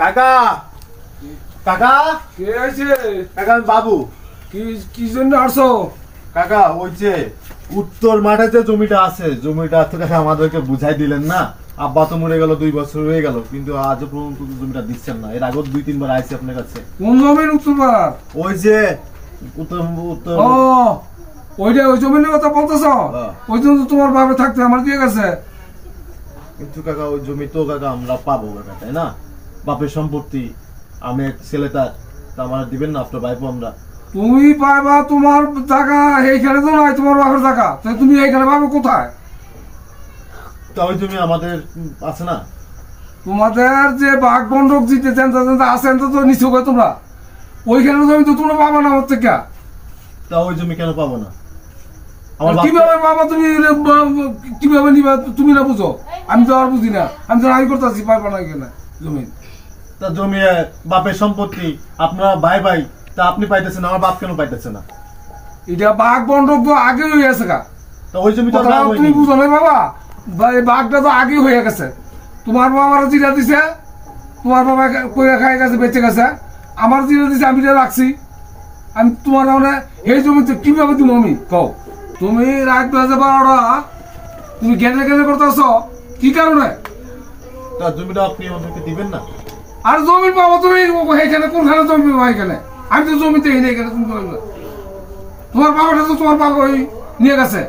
কাকা কাকা কে আছে? কাকা আমি বাবু। কি জন্য আসছো? কাকা ওই যে উত্তর মাঠে যে জমিটা আছে, জমিটা তো কাকা আমাদেরকে বুঝাই দিলেন না। আব্বা তো মরে গেল, 2 বছর হয়ে গেল, কিন্তু আজও পর্যন্ত জমিটা দিচ্ছেন না। এর আগেও 2-3 বার আইছি আপনার কাছে। কোন জমির উত্তরপাড়ার? ওই যে উত্তর উত্তর ও ওইটা ওই জমির কথা বলতেছ? ওই জন্য তোমার বাবা থাকতে আমার দিয়ে গেছে। কিন্তু কাকা ওই জমি তো কাকা আমরা পাবো কাকা, তাই না? বাপের সম্পত্তি, আমি এক ছেলেটা, তা আমার দিবেন না আপনার ভাইপো আমরা? তুমি পাইবা তোমার টাকা এইখানে তো নাই, তোমার বাবার টাকা, তাই তুমি এইখানে পাবে কোথায়? তা ওই জমি আমাদের আছে না? তোমাদের যে বাঘ বন্ডক জিতে আছেন তো নিচ্ছ তোমরা, ওইখানে জমি তো তোমরা পাবা না ওর থেকে। তা ওই জমি কেন পাবো না? আমার কিভাবে বাবা তুমি কিভাবে নিবা তুমি না বুঝো? আমি তো আর বুঝি না, আমি তো আই করতেছি পাইবা না এখানে জমি। তা জমি বাপের সম্পত্তি, আপনারা ভাই ভাই, তা আপনি পাইতেছেন, আমার বাপ কেন পাইতেছে না? এটা বাঘ বন্ডক তো আগে হয়ে গেছে গা। তা ওই জমি তো তুমি বুঝো না বাবা, এই বাঘটা তো আগে হয়ে গেছে। তোমার বাবার জিরা দিছে, তোমার বাবা কইরা খাই গেছে, বেঁচে গেছে। আমার জিরা দিছে, আমি রাখছি। আমি তোমার মানে এই জমিতে কিভাবে তুমি আমি কও? তুমি রাত বাজে 12টা তুমি গেনে গেনে করতেছ কি কারণে? তা জমিটা আপনি আমাদেরকে দিবেন না? আর জমি পাবো তুমি এখানে, কোনখানে জমি পাবো এখানে? আমি তো জমিতে এখানে তুমি তোমার বাবাটা তো তোমার বাবা ওই নিয়ে গেছে,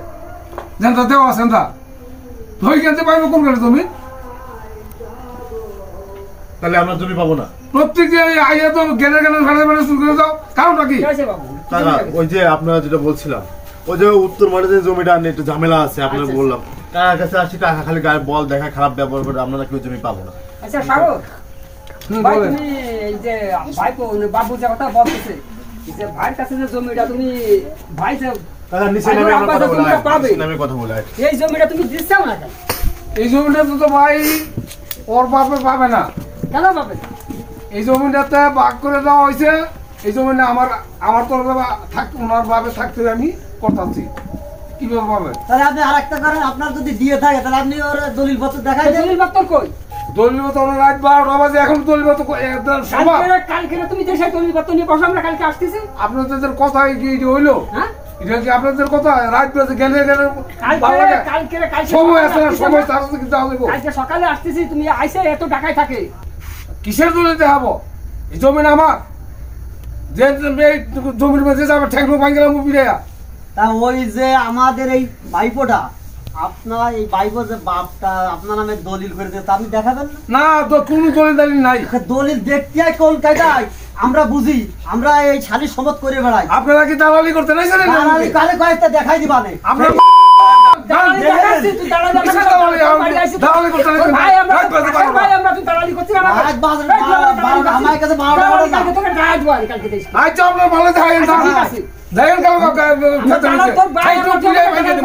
যেটা দেওয়া আছে ওই কিনতে পাইবো কোনখানে জমি? তাহলে আমরা জমি পাবো না? প্রত্যেক যে আইয়া তো গেনে গেনে ফেলে ফেলে শুরু করে দাও, কারণটা কি? কাকা ওই যে আপনারা যেটা বলছিলাম, ওই যে উত্তর মাঠে যে জমিটা নিয়ে একটু ঝামেলা আছে, আপনার বললাম কাকার কাছে আসি, কাকা খালি গায়ে বল দেখা, খারাপ ব্যবহার করে, আমরা কেউ জমি পাবো না। আচ্ছা সাগর ভাই, তুমি এই যে ভাইপো বাবু যে কথা বলতেছে, যে ভাইয়ের কাছে যে জমিটা তুমি ভাই যে কাকা নিচে নামে আমরা কথা বলি, নিচে নামে কথা বলি। এই জমিটা তুমি দিচ্ছাও না কেন? এই জমিটা তো ভাই ওর বাপে পাবে না। কেন পাবে না? এই জমিটাতে ভাগ করে দেওয়া হয়েছে। এই জমিটা আমার তো ওনার বাপে থাকতে আমি করতেছি, কিভাবে পাবে? তাহলে আপনি আরেকটা করেন, আপনার যদি দিয়ে থাকে তাহলে আপনি ওর দলিল পত্র দেখাই দেন। দলিল পত্র কই? দলিল মতো রাত 12টা বাজে, এখন দলিল মতো কালকে তুমি দেশে দলিল পত্র নিয়ে বসো, আমরা কালকে আসতেছি। আপনাদের কথা কি হইলো? হ্যাঁ এটা কি আপনাদের কথা? রাত বাজে গেলে গেলে কালকে সময় আছে না? সময় আছে কিন্তু কালকে সকালে আসতেছি, তুমি আইসে এত টাকায় থাকে কিসের দলিল দেখাবো? এই জমিন আমার, যে জমির মধ্যে যাবে ঠেকনো ভাঙ্গেলাম বিড়াইয়া। তা ওই যে আমাদের এই ভাইপোটা, আপনার এই ভাইপো যে বাপটা আপনার নামে দলিল করে দিয়েছে, আপনি দেখাবেন না? না তো কোনো দলিল দালিল নাই। দলিল দেখতে হয় কলকাতায়, আমরা বুঝি, আমরা এই শালির সম্মত করে বেড়াই। আপনারা কি দালালি করতে নাই জানেন? কালে কয়েকটা দেখাই দিবা না। আপনার দালালি দেখাচ্ছি, তুই দালালি দেখাচ্ছিস, দালালি করতে নাই। ভাই আমরা তুই দালালি করছিস না? আমার কাছে 12টা কালকে তোকে গায়ে দেবো আমি, কালকে দেশ আচ্ছা আপনার ভালো দেখেন, দেখেন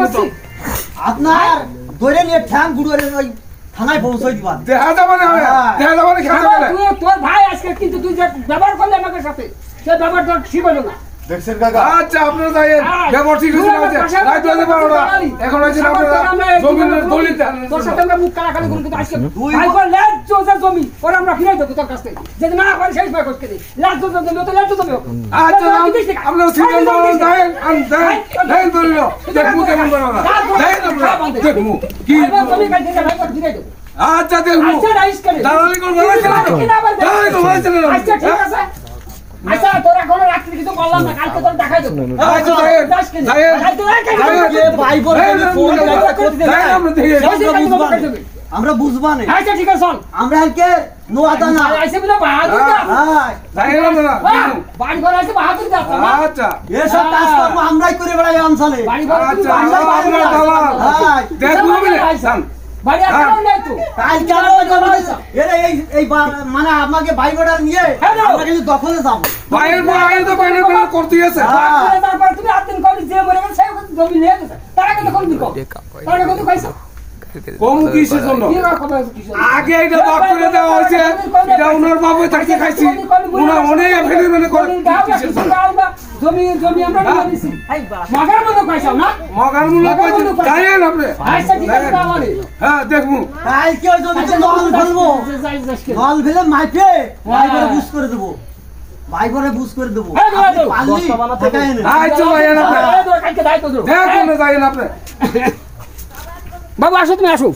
আপনার ধরে নিয়ে ঠ্যাং গুড়ে ওই থানায় পৌঁছাই দিবা। দেখা যাবে না, দেখা যাবে না খেতে গেলে। তোর ভাই আজকে কিন্তু তুই যে ব্যবহার করলে আমাদের সাথে, সে ব্যবহার তোর ঠিক হলো না। দেখছেন কাকা? আচ্ছা আপনারা যাইয়েন, ব্যবহার ঠিক হয়েছে না? রাত বাজে 12টা, এখন আছে আপনারা জমির দলিল দেন। তোর সাথে আমরা মুখ কালাকালি করি, কিন্তু আজকে ভাই বল ল্যাজ যে জমি ওরা আমরা ফিরাই দেবো তোর কাছ থেকে, যদি না করে শেষ ভাই করতে দে। ল্যাজ যে জমি তো ল্যাজ জমি। আচ্ছা আপনারা সিজন দেন, দেন দলিল দেখবো কেমন করে না, দেন আপনারা দেখবো কি জমি কাটতে ভাই করে ফিরাই দেবো। আচ্ছা দেখবো আচ্ছা রাইস করে দালালি করবো না, দালালি করবো না। আচ্ছা ঠিক আছে, আচ্ছা তোরা কোনো রাত্রি কিছু বললাম না, কালকে তোর দেখাই দেবো। আচ্ছা আমরা বুঝবা না। আচ্ছা ঠিক আছে চল, আমরা একে নোয়াদা না আইসে বিনা বাহাদুর দা, বাড়ি ঘর আইসে বাহাদুর দা। আচ্ছা এসব কাজ করবো আমরাই করে বেড়াই অঞ্চলে। বাড়ি ঘর আচ্ছা বাড়ি আসলে নাই তো কাল কেন মানে আমাকে ভাই বোটা নিয়ে আমরা কিন্তু দখলে যাবো। বাইরের আগে তো বাইরের করতে আছে। তারপর তুমি আদিন করি যে মরে গেল সেই জমি নিয়ে গেছে, তারা কত কোন দিন তারা কত খাইছে কম কিসের জন্য? আগে এটা ভাগ করে দেওয়া হয়েছে, এটা ওনার বাবু থাকতে খাইছি, ওনার অনেক ফেলে করে কিসের জন্য? জমি আমরা নিয়ে নিছি মগার মতো পয়সা না মগার মূল্য জানেন আপনি আচ্ছা ঠিক আছে তাহলে হ্যাঁ দেখবো কালকে ওই জমিতে নল ফেলবো নল ফেলে মাইপে ভাইপরে বুঝ করে দেবো ভাইপরে বুঝ করে দেবো হ্যাঁ, দাও, দাও। পারলি ঠেকায় এনে। আচ্ছা ভাইয়েন আপনি কালকে দায়িত্ব দাও দেখুন যাইন আপনি বাবু আসো তুমি আসো